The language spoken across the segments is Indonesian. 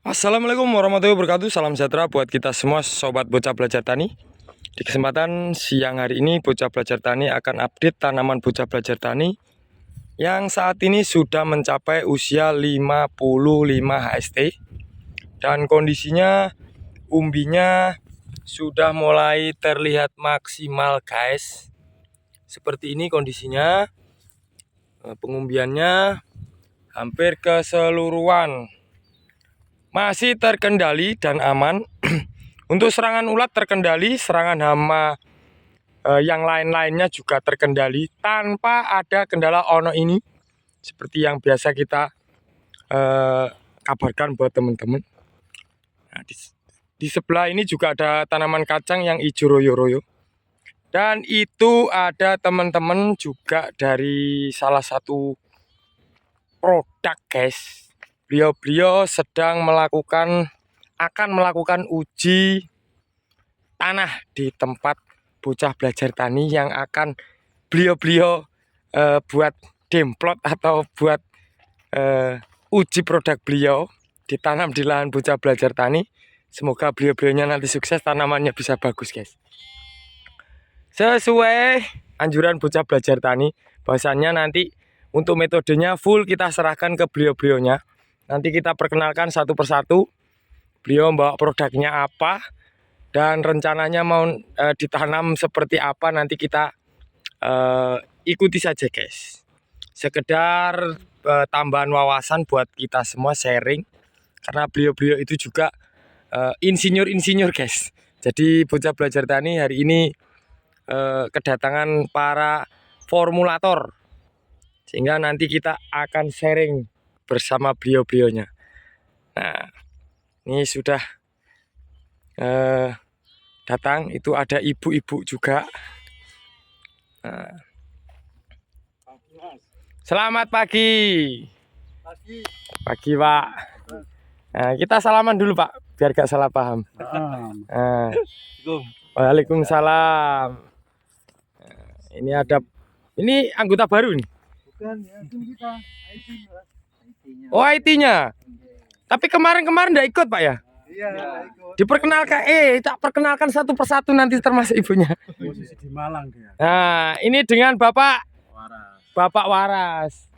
Assalamualaikum warahmatullahi wabarakatuh. Salam sejahtera buat kita semua sobat bocah belajar tani. Di kesempatan siang hari ini bocah belajar tani akan update tanaman bocah belajar tani yang saat ini sudah mencapai usia 55 HST dan kondisinya umbinya sudah mulai terlihat maksimal guys. Seperti ini kondisinya. Pengumbiannya hampir keseluruhan masih terkendali dan aman. Untuk serangan ulat terkendali, serangan hama yang lain-lainnya juga terkendali tanpa ada kendala ono ini seperti yang biasa kita kabarkan buat teman-teman. Nah, di sebelah ini juga ada tanaman kacang yang hijau royo-royo. Dan itu ada teman-teman juga dari salah satu produk guys. Beliau sedang akan melakukan uji tanah di tempat bocah belajar tani yang akan beliau buat demplot atau buat uji produk beliau ditanam di lahan bocah belajar tani. Semoga beliau-beliaunya nanti sukses, tanamannya bisa bagus guys. Sesuai anjuran bocah belajar tani, bahwasannya nanti untuk metodenya full kita serahkan ke beliau-beliaunya. Nanti kita perkenalkan satu persatu, beliau membawa produknya apa, dan rencananya mau ditanam seperti apa, nanti kita ikuti saja guys. Sekedar tambahan wawasan buat kita semua, sharing, karena beliau-beliau itu juga insinyur guys. Jadi bocah belajar tani hari ini kedatangan para formulator, sehingga nanti kita akan sharing bersama beliau-beliaunya. Nah, ini sudah datang, itu ada ibu-ibu juga. Nah. Selamat pagi. Pagi Pak. Nah, kita salaman dulu Pak, biar gak salah paham. Nah. Waalaikumsalam. Nah, ini anggota baru nih. Bukan, ya, kita IT-nya. Oh, IT-nya. Tapi kemarin enggak ikut Pak ya? Iya, ikut. Diperkenalkan, tak perkenalkan satu persatu nanti termasuk ibunya. Posisi di Malang dia. Nah, ini dengan Bapak Waras.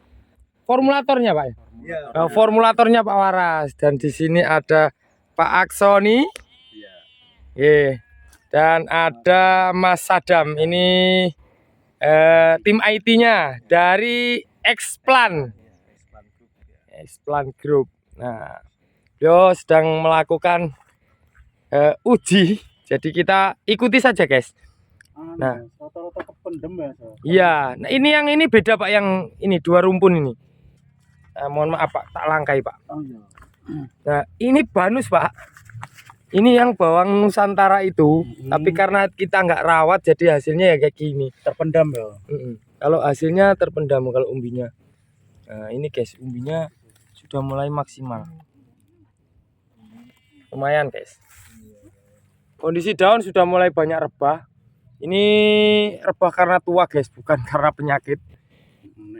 Formulatornya Pak ya? Iya. Formulatornya Pak Waras, dan di sini ada Pak Aksoni. Iya. Dan ada Mas Sadam. Ini tim IT-nya dari Explan Group. Nah, beliau sedang melakukan uji, jadi kita ikuti saja guys. Nah, rata-rata kependem ya. iya. Nah, ini beda Pak, yang ini 2 rumpun ini. Mohon maaf Pak, tak langkai Pak. Oh, iya. Nah, ini banus Pak. Ini yang bawang Nusantara itu, tapi karena kita nggak rawat jadi hasilnya ya kayak gini. Terpendam ya. Kalau hasilnya terpendam kalau umbinya. Nah, ini guys, umbinya sudah mulai maksimal. Lumayan guys. Kondisi daun sudah mulai banyak rebah. Ini rebah karena tua guys, bukan karena penyakit.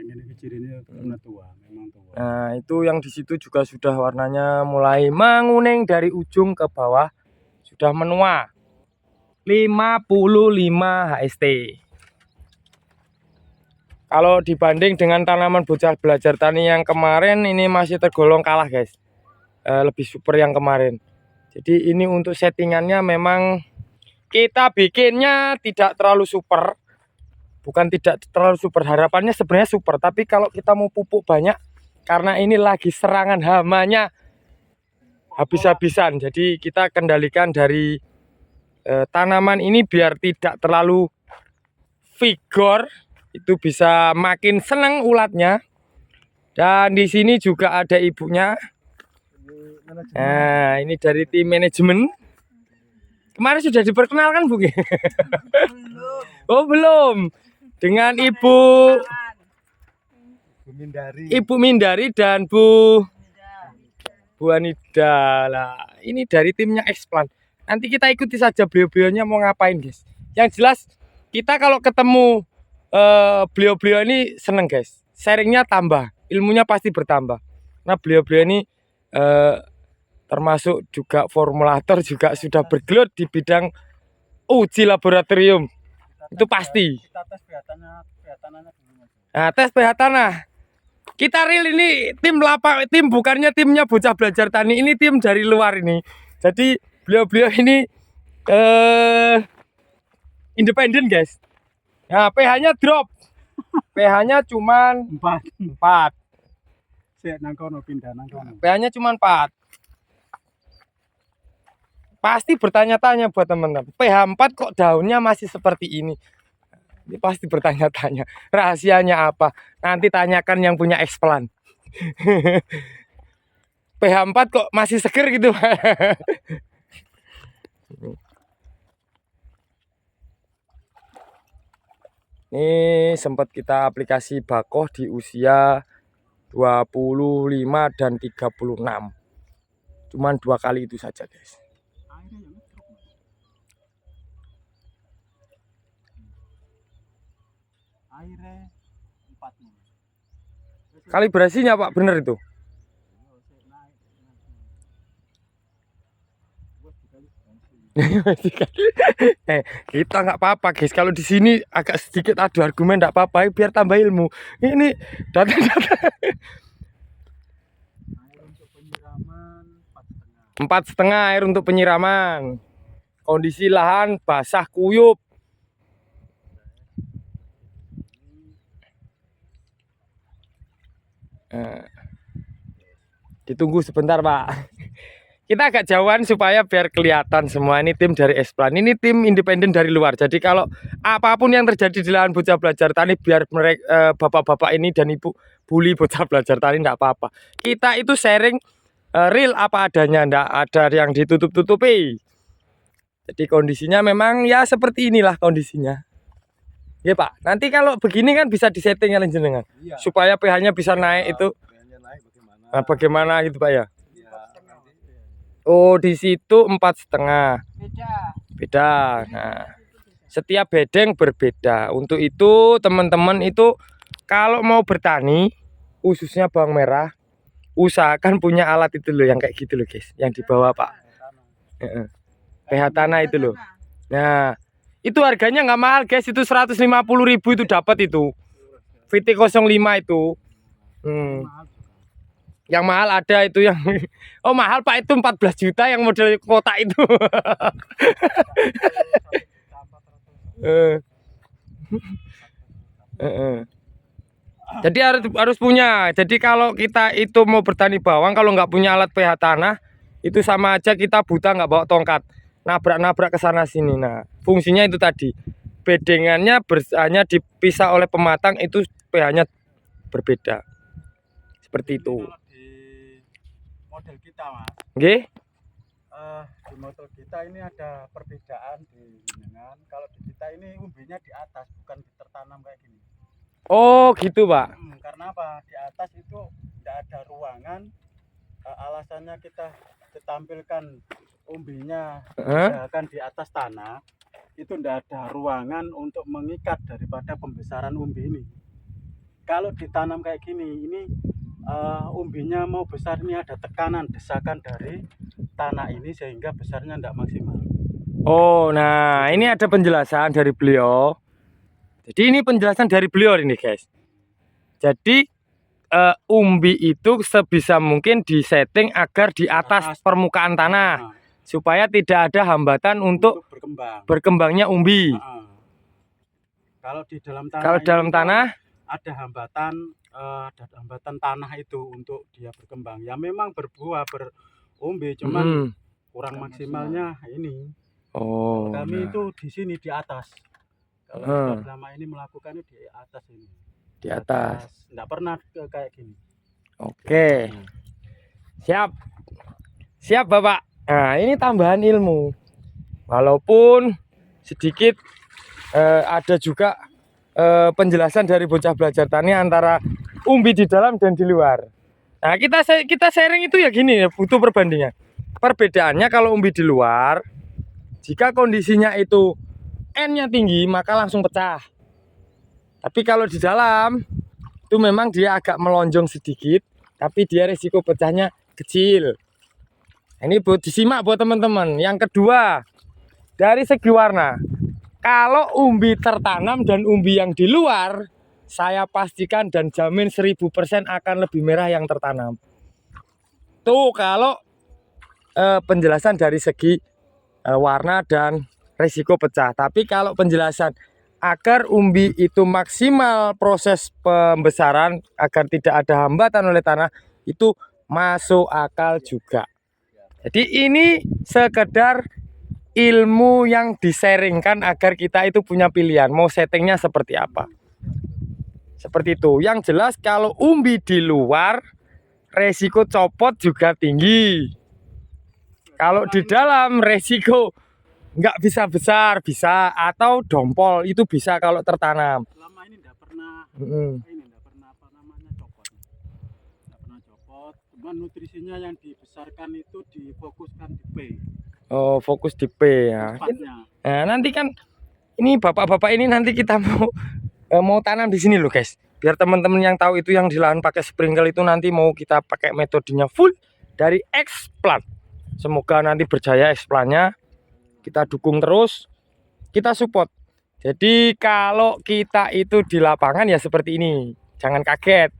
Ini cirinya karena tua, memang tua. Nah, itu yang di situ juga sudah warnanya mulai menguning dari ujung ke bawah, sudah menua. 55 HST. Kalau dibanding dengan tanaman bocah belajar tani yang kemarin, ini masih tergolong kalah guys. Lebih super yang kemarin. Jadi ini untuk settingannya memang kita bikinnya tidak terlalu super. Bukan tidak terlalu super, harapannya sebenarnya super. Tapi kalau kita mau pupuk banyak, karena ini lagi serangan hamanya habis-habisan. Jadi kita kendalikan dari tanaman ini biar tidak terlalu vigor. Itu bisa makin senang ulatnya. Dan di sini juga ada ibunya. Nah, ini dari tim manajemen. Kemarin sudah diperkenalkan Bu? Oh belum. Dengan Ibu Mindari dan Bu Anida. Lah, ini dari timnya Explan. Nanti kita ikuti saja beliau-beliaunya mau ngapain guys. Yang jelas kita kalau ketemu beliau-beliau ini seneng guys. Sharingnya tambah, ilmunya pasti bertambah. Nah, beliau-beliau ini termasuk juga formulator juga sudah bergelut di bidang uji laboratorium. Itu pasti. Kita tes pH tanahnya dulu Mas. Nah, tes pH tanah. Kita real ini tim bukannya timnya Bocah Belajar Tani, ini tim dari luar ini. Jadi beliau-beliau ini independen, guys. Nah, pH-nya drop. pH-nya cuman 4. Sik nang kono pindah nang kono. pH-nya cuman 4. Pasti bertanya-tanya buat teman-teman, pH 4 kok daunnya masih seperti ini? Ini pasti bertanya-tanya, rahasianya apa? Nanti tanyakan yang punya explan. pH 4 kok masih seger gitu. Ini sempat kita aplikasi Bakoh di usia 25 dan 36. Cuman 2 kali itu saja, guys. Airnya 4. Kalibrasinya Pak bener itu. Kita nggak apa-apa guys, kalau di sini agak sedikit adu argumen nggak apa-apa, biar tambah ilmu. Ini data-data. Air untuk penyiraman 4,5 air untuk penyiraman. Kondisi lahan basah kuyup. Ditunggu sebentar Pak. Kita agak jauhan supaya biar kelihatan semua. Ini tim dari Explan. Ini tim independen dari luar. Jadi kalau apapun yang terjadi di lahan Bocah Belajar Tani, biar mereka bapak-bapak ini dan ibu bully Bocah Belajar Tani enggak apa-apa. Kita itu sharing real apa adanya, enggak ada yang ditutup-tutupi. Jadi kondisinya memang ya seperti inilah kondisinya. Ya Pak, nanti kalau begini kan bisa disetting ya jenengan. Iya. Supaya pH-nya bisa naik itu. pH-nya naik bagaimana? Nah, bagaimana gitu Pak ya? Iya. Oh, di situ 4,5. Beda. Beda. Nah, setiap bedeng berbeda. Untuk itu teman-teman itu kalau mau bertani khususnya bawang merah, usahakan punya alat itu loh yang kayak gitu loh guys, yang dibawa Pak. pH tanah itu loh. Nah, itu harganya nggak mahal guys, itu 150.000 itu dapat itu. VT05 itu. Yang mahal ada itu yang oh mahal Pak, itu 14 juta yang model kotak itu. Jadi harus punya. Jadi kalau kita itu mau bertani bawang, kalau nggak punya alat pH tanah, itu sama aja kita buta nggak bawa tongkat, nabrak-nabrak ke sana sini. Nah, fungsinya itu tadi. Bedengannya hanya dipisah oleh pematang, itu pH-nya berbeda. Seperti itu. Kalau di model kita Mas, Oke? di model kita ini ada perbedaan di jenengan. Kalau di kita ini umbinya di atas, bukan tertanam kayak gini. Oh gitu Pak. Karena apa? Di atas itu tidak ada ruangan. Alasannya kita ditampilkan umbinya misalkan di atas tanah, itu tidak ada ruangan untuk mengikat daripada pembesaran umbi ini. Kalau ditanam kayak gini, ini umbinya mau besar, ini ada tekanan desakan dari tanah ini sehingga besarnya tidak maksimal. Oh, nah ini ada penjelasan dari beliau. Jadi ini penjelasan dari beliau ini guys. Jadi umbi itu sebisa mungkin disetting agar di atas permukaan tanah, supaya tidak ada hambatan untuk berkembangnya umbi. Kalau di dalam tanah, ada hambatan tanah itu untuk dia berkembang. Ya memang berbuah berumbi, cuman kurang maksimalnya ini. Oh, kami itu di sini di atas. Kalau selama ini melakukannya di atas ini. Di atas. Nggak pernah kayak gini. Oke. Siap. Siap Bapak. Nah, ini tambahan ilmu. Walaupun sedikit ada juga penjelasan dari Bocah Belajar Tani antara umbi di dalam dan di luar. Nah, kita sharing itu ya gini ya, butuh perbandingan. Perbedaannya kalau umbi di luar, jika kondisinya itu N-nya tinggi, maka langsung pecah. Tapi kalau di dalam itu memang dia agak melonjong sedikit, tapi dia resiko pecahnya kecil. Ini buat disimak buat teman-teman. Yang kedua, dari segi warna. Kalau umbi tertanam dan umbi yang di luar, saya pastikan dan jamin 1000% akan lebih merah yang tertanam. Tuh kalau penjelasan dari segi warna dan resiko pecah. Tapi kalau penjelasan agar umbi itu maksimal proses pembesaran agar tidak ada hambatan oleh tanah, itu masuk akal juga. Jadi ini sekedar ilmu yang disaringkan agar kita itu punya pilihan mau settingnya seperti apa. Seperti itu. Yang jelas kalau umbi di luar resiko copot juga tinggi. Kalau di dalam resiko nggak bisa besar, bisa atau dompol itu bisa kalau tertanam. Selama ini enggak pernah apa namanya copot. Enggak pernah copot. Cuman nutrisinya yang dibesarkan itu difokuskan di P. Oh, fokus di P ya. Tempatnya. Nah, nanti kan ini bapak-bapak ini nanti kita mau tanam di sini loh guys. Biar teman-teman yang tahu itu yang di lahan pakai sprinkle itu nanti mau kita pakai metodenya full dari Explant. Semoga nanti berjaya Explantnya. Kita dukung terus, kita support. Jadi kalau kita itu di lapangan ya seperti ini. Jangan kaget.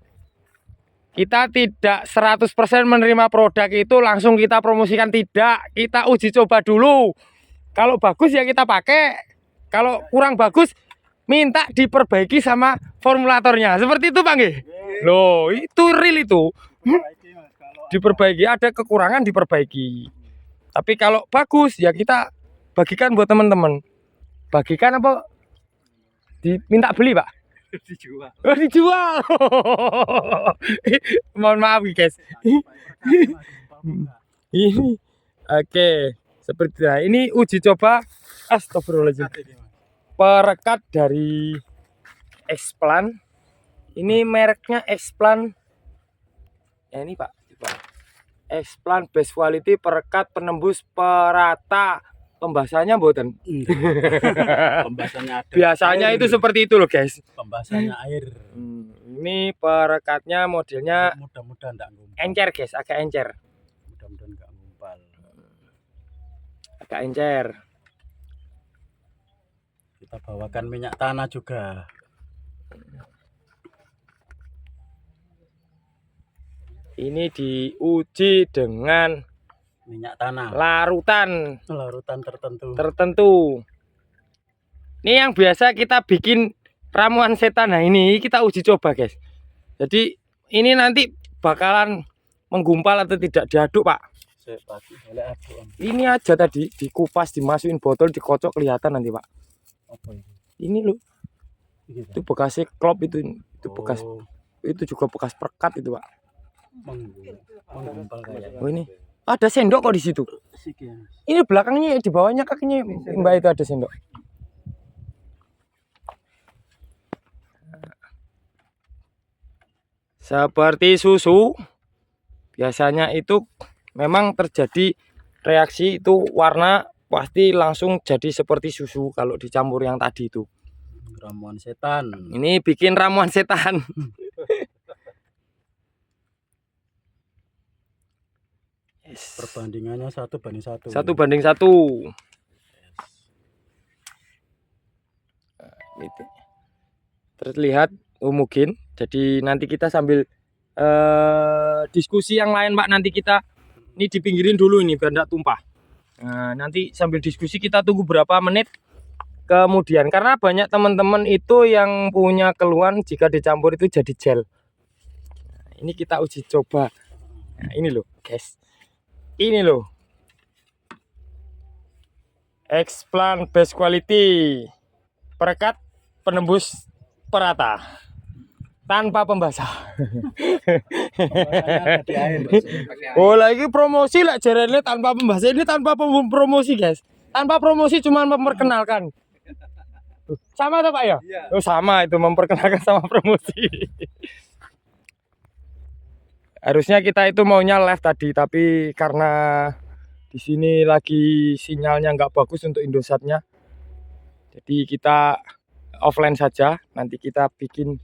Kita tidak 100% menerima produk itu langsung kita promosikan, tidak. Kita uji coba dulu. Kalau bagus ya kita pakai. Kalau kurang bagus minta diperbaiki sama formulatornya. Seperti itu Pak nggih. Loh, itu real itu. Diperbaiki, ada kekurangan diperbaiki. Tapi kalau bagus ya kita bagikan buat teman-teman. Bagikan apa? Diminta beli, Pak? Dijual. Oh, dijual. Mohon maaf guys. Ini oke, seperti ini uji coba. Astagfirullahaladzim. Perekat dari Explant. Ini mereknya Explant. Ya ini Pak. Explant Best Quality perekat penembus perata. Pembahasannya mboten. Pembahasannya ada. Biasanya air. itu seperti itu loh guys. Pembahasannya air. Ini perekatnya modelnya Mudah-mudahan enggak ngumpal. encer guys, agak encer. Mudah-mudahan enggak ngumpal. Agak encer. Kita bawakan minyak tanah juga. Ini diuji dengan Minyak tanah. larutan tertentu. Ini yang biasa kita bikin ramuan setan. Nah ini kita uji coba guys. Jadi ini nanti bakalan menggumpal atau tidak diaduk Pak. Ini aja tadi dikupas, dimasukin botol, dikocok kelihatan nanti Pak. Apa itu? Ini loh. Itu bekasnya klop itu bekas. Itu juga bekas perekat itu Pak. Menggumpal kayak. Oh ini ada sendok kok di situ. Ini belakangnya di bawahnya kakinya Mbak itu ada sendok. Seperti susu. Biasanya itu memang terjadi reaksi itu warna pasti langsung jadi seperti susu kalau dicampur yang tadi itu. Ramuan setan. Ini bikin ramuan setan. Perbandingannya 1:1. 1:1. Itu terlihat homogen. Jadi nanti kita sambil diskusi yang lain Pak. Nanti kita ini dipinggirin dulu ini biar tidak tumpah. Nah, nanti sambil diskusi kita tunggu berapa menit kemudian, karena banyak teman-teman itu yang punya keluhan jika dicampur itu jadi gel. Nah, ini kita uji coba. Nah, ini loh guys. Ini loh, Explant Best Quality perekat penembus perata tanpa pembasah. Oh lagi promosi lah jarene tanpa pembasah. Ini tanpa promosi guys, tanpa promosi cuma memperkenalkan. Sama tuh Pak ya? Oh sama, itu memperkenalkan sama promosi. Harusnya kita itu maunya live tadi, tapi karena di sini lagi sinyalnya nggak bagus untuk Indosatnya, jadi kita offline saja. Nanti kita bikin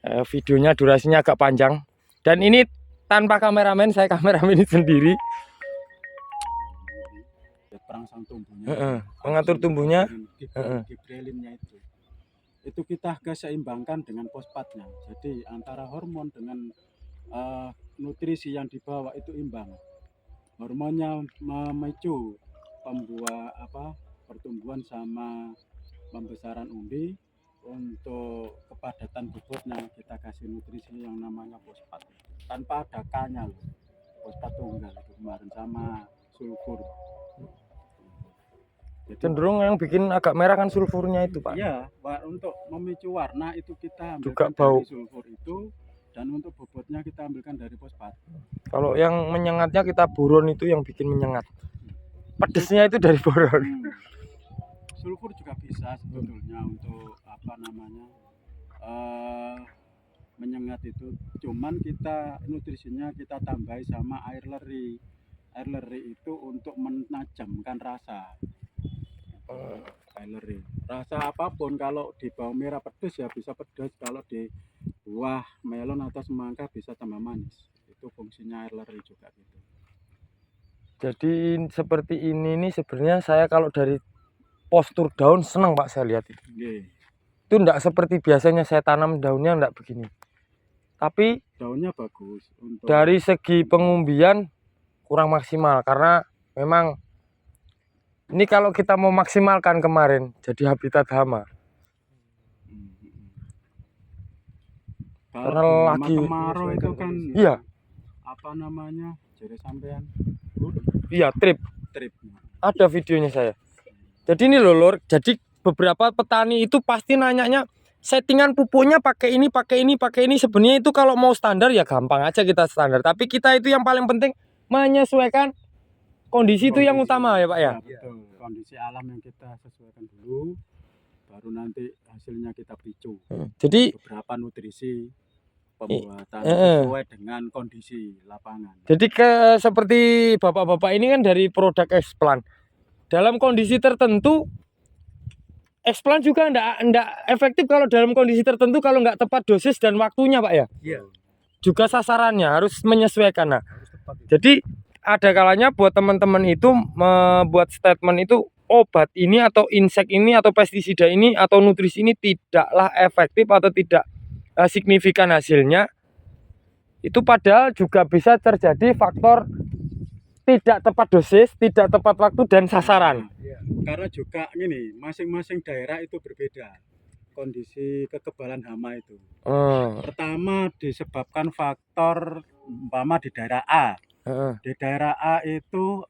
videonya durasinya agak panjang. Dan ini tanpa kameramen, saya kameramen ini sendiri. merangsang tumbuhnya. Mengatur tumbuhnya. Gibrelinnya itu kita keseimbangkan dengan fosfatnya. Jadi antara hormon dengan nutrisi yang dibawa itu imbang. Hormonnya memicu pertumbuhan sama pembesaran umbi. Untuk kepadatan bobotnya kita kasih nutrisi yang namanya fosfat tanpa ada K-nya loh. Fosfat tunggal itu kemarin sama sulfur. Jadi, Cenderung yang bikin agak merah kan sulfurnya itu, Pak. iya, untuk memicu warna itu kita Juga ambilkan bau. dari sulfur itu, dan untuk bobotnya kita ambilkan dari fosfat. Kalau yang menyengatnya kita boron itu yang bikin menyengat. Pedesnya itu dari boron. Sulfur juga bisa sebetulnya untuk menyengat itu. Cuman kita nutrisinya kita tambahi sama air leri. Air leri itu untuk menajamkan rasa. Air leri. Rasa apapun kalau di bawang merah pedas ya bisa pedas, kalau di buah melon atau semangka bisa tambah manis. Itu fungsinya air leri juga gitu. Jadi seperti ini nih sebenarnya saya kalau dari postur daun senang, Pak, saya lihat itu. Itu enggak seperti biasanya saya tanam daunnya enggak begini. Tapi daunnya bagus. Dari segi pengumbian kurang maksimal karena memang ini kalau kita mau maksimalkan kemarin jadi habitat hama. Karena lagi kemarau itu kan iya. Jadi sampean iya trip. Ada videonya saya. Jadi ini loh lor, jadi beberapa petani itu pasti nanyanya settingan pupuknya pakai ini, pakai ini, pakai ini. Sebenarnya itu kalau mau standar ya gampang aja kita standar. Tapi kita itu yang paling penting menyesuaikan kondisi itu yang utama ya Pak ya. Betul. Kondisi alam yang kita sesuaikan dulu, baru nanti hasilnya kita picu. Jadi beberapa nutrisi pembuatan sesuai dengan kondisi lapangan. Jadi seperti bapak-bapak ini kan dari produk Explan. Dalam kondisi tertentu Explan juga enggak efektif kalau dalam kondisi tertentu kalau nggak tepat dosis dan waktunya Pak ya. Iya. Juga sasarannya harus menyesuaikan. Nah, jadi ada kalanya buat teman-teman itu membuat statement itu obat ini atau insek ini atau pestisida ini atau nutrisi ini tidaklah efektif atau tidak signifikan hasilnya. Itu padahal juga bisa terjadi faktor tidak tepat dosis, tidak tepat waktu dan sasaran. Karena juga gini, masing-masing daerah itu berbeda kondisi kekebalan hama itu. Pertama disebabkan faktor umpama di daerah A. Di daerah A itu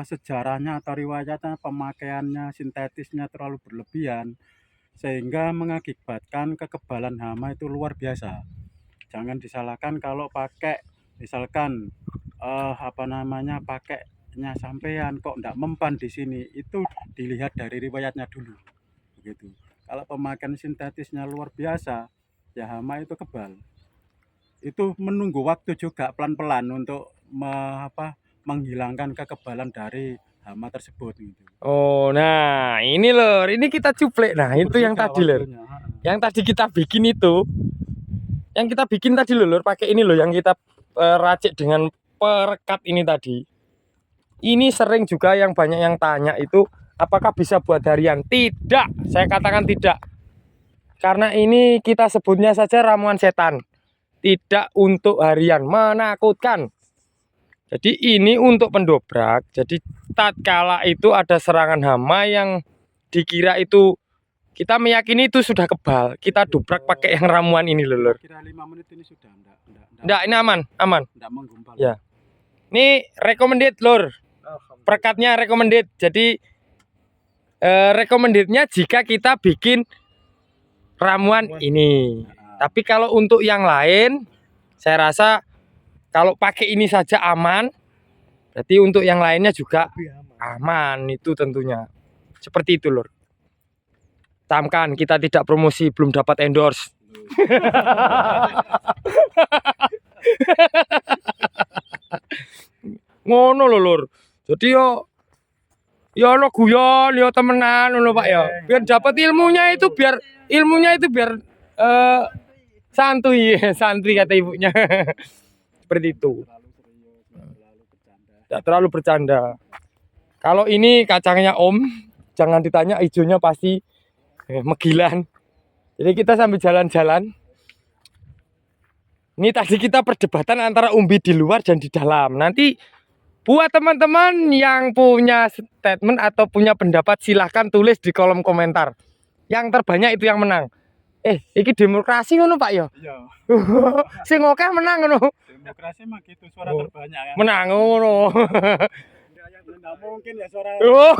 sejarahnya atau riwayatnya pemakaiannya sintetisnya terlalu berlebihan sehingga mengakibatkan kekebalan hama itu luar biasa. Jangan disalahkan kalau pakai misalkan pakainya sampean kok enggak mempan di sini, itu dilihat dari riwayatnya dulu begitu. Kalau pemakaian sintetisnya luar biasa ya hama itu kebal. Itu menunggu waktu juga pelan-pelan untuk menghilangkan kekebalan dari hama tersebut gitu. Oh, nah ini lor, ini kita cuplek. Nah, itu yang tadi lor. Yang tadi kita bikin itu. Yang kita bikin tadi lor, pakai ini loh yang kita racik dengan perekat ini tadi. Ini sering juga yang banyak yang tanya itu apakah bisa buat harian? Tidak, saya katakan tidak. Karena ini kita sebutnya saja ramuan setan. Tidak untuk harian, menakutkan. Jadi ini untuk pendobrak. Jadi tatkala itu ada serangan hama yang dikira itu kita meyakini itu sudah kebal, kita dobrak pakai yang ramuan ini lho. Kira 5 menit ini sudah enggak, ini aman. Enggak menggumpal. Ya. Ini recommended lor. Perekatnya recommended. Jadi recommendednya jika kita bikin ramuan ini. Tapi kalau untuk yang lain saya rasa kalau pakai ini saja aman. Berarti untuk yang lainnya juga aman itu tentunya. Seperti itu lor. Camkan, kita tidak promosi, belum dapat endorse. Ngono lho lur. Jadi yo ono guyon, yo temenan ngono Pak ya. Biar dapat ilmunya itu biar santuy kata ibunya. Seperti itu. Tidak terlalu bercanda. Kalau ini kacangnya Om, jangan ditanya, hijaunya pasti megilan. Jadi kita sambil jalan-jalan. Ini tadi kita perdebatan antara umbi di luar dan di dalam. Nanti buat teman-teman yang punya statement atau punya pendapat, silahkan tulis di kolom komentar. Yang terbanyak itu yang menang. Iki demokrasi ngono Pak ya? Iya. Sing akeh menang ngono. Demokrasi mah gitu, suara terbanyak kan. Menang ngono. Nggak mungkin ya suara Oh,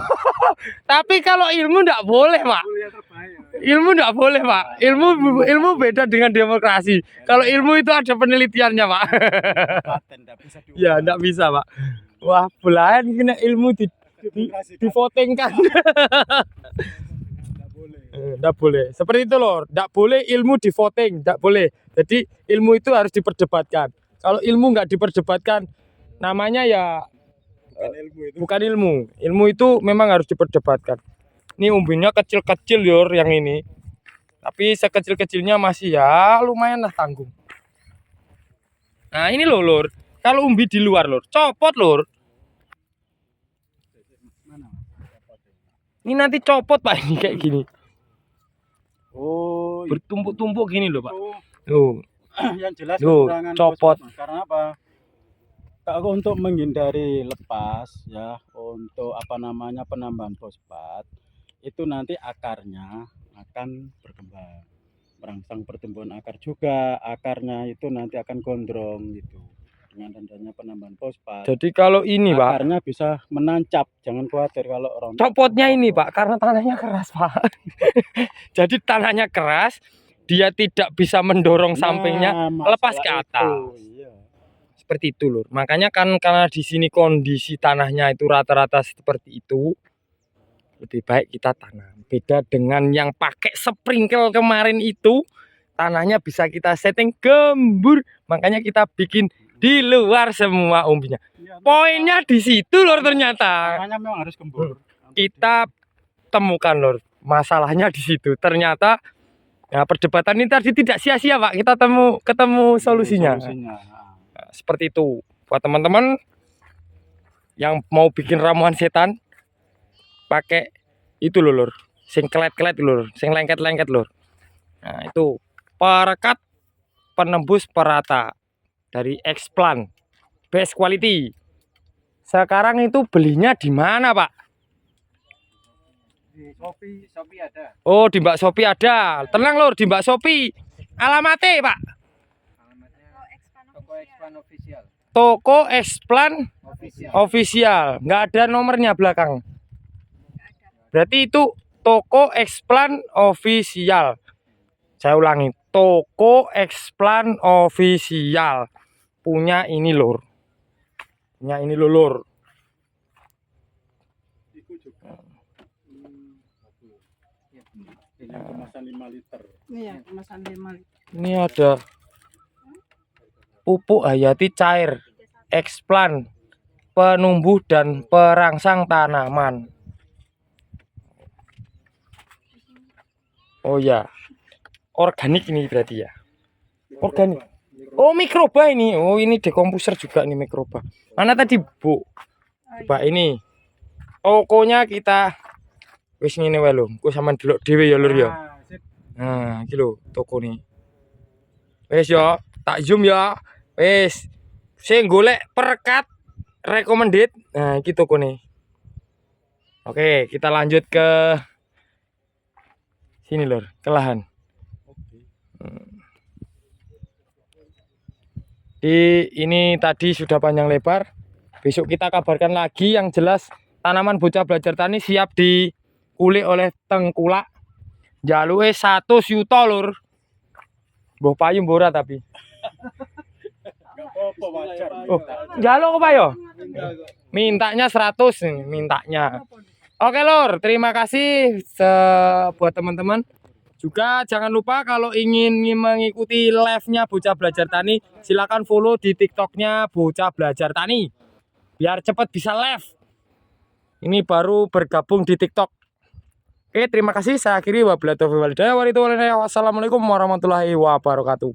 tapi kalau ilmu ndak boleh Pak. yang terbaik. Ilmu ndak boleh Pak. Ilmu beda dengan demokrasi. Kalau ilmu itu ada penelitiannya Pak. Paten nggak bisa diubah. Ya ndak bisa Pak. Wah, belahan kena ilmu di voting kan. Nggak boleh. Nggak boleh. Seperti itu loh. Nggak boleh ilmu di voting. Nggak boleh. Jadi ilmu itu harus diperdebatkan. Kalau ilmu nggak diperdebatkan, namanya ya Bukan ilmu itu. bukan ilmu. Ilmu itu memang harus diperdebatkan. Ini umbinya kecil-kecil Yor yang ini. Tapi sekecil-kecilnya masih ya lumayan lah tanggung. Nah ini loh Lur. Kalau umbi di luar Lur, copot Lur. Mana? Ini nanti copot Pak ini kayak gini. Oh, Bertumpuk-tumpuk gini loh Pak. itu Tuh. yang jelas Tuh, kekurangan copot. fosfor. Karena apa? Kalau untuk menghindari lepas ya, untuk apa namanya penambahan fosfat, itu nanti akarnya akan berkembang, merangsang pertumbuhan akar juga. Akarnya itu nanti akan gondrong gitu dengan rendahnya penambahan fosfat. Jadi kalau ini Pak, Akarnya bisa menancap, jangan khawatir kalau rontok. copotnya ini Pak, karena tanahnya keras Pak. Jadi tanahnya keras, dia tidak bisa mendorong sampingnya lepas ke atas. Iya. Seperti itu Lur. Makanya kan karena di sini kondisi tanahnya itu rata-rata seperti itu, lebih baik kita tanam. Beda dengan yang pakai sprinkle kemarin itu, tanahnya bisa kita setting gembur. Makanya kita bikin di luar semua umbinya. Poinnya di situ Lur ternyata. Tanahnya memang harus gembur. Kita temukan Lur, masalahnya di situ. Ternyata ya, perdebatan ini tadi tidak sia-sia Pak. Kita ketemu solusinya. Nah, seperti itu. Buat teman-teman yang mau bikin ramuan setan, pakai itu loh Lur. Sing kelet-kelet Lur, sing lengket-lengket Lur. Nah, itu perekat penembus perata dari Explan best quality. Sekarang itu belinya di mana Pak? Di Shopee ada. Oh, di Mbak Sopi ada. Tenang Lur, di Mbak Sopi. Alamatnya Pak? Toko Explan official. Toko Explan official. Nggak ada nomornya belakang. Berarti itu Toko Explan official. Saya ulangi, Toko Explan official. Punya ini Lur. Punya ini Lur. Itu juga. Ini kemasan 5 liter. Iya, kemasan 5 liter. Ini ada pupuk hayati cair Explan penumbuh dan perangsang tanaman. Oh ya, organik ini berarti ya. Organik. Oh mikroba ini. Oh ini dekomposer juga nih mikroba. Mana tadi Bu? Coba ini. Tokonya kita wis ngene wae lho. Engko sampean delok dhewe ya Lur ya. Nah, iki lho toko nih. Wis ya, tak zoom ya. Wis. Sing golek perekat recommended. Nah, iki toko nih. Oke, kita lanjut ke sini Lur, ke lahan. Ini tadi sudah panjang lebar. Besok kita kabarkan lagi. Yang jelas tanaman bocah belajar tani siap dikulik oleh tengkulak. Jaluke 100 juta Lur. Mbah payu mbora tapi. Apa wajar? Oh, jaluk apa ya? Mintanya 100 nih, mintanya. Oke Lur, terima kasih buat teman-teman. Juga jangan lupa kalau ingin mengikuti live-nya Bocah Belajar Tani, silakan follow di TikTok-nya Bocah Belajar Tani. Biar cepat bisa live. Ini baru bergabung di TikTok. Oke, terima kasih. Saya akhiri wabillahi taufiq wal hidayah. Wassalamualaikum warahmatullahi wabarakatuh.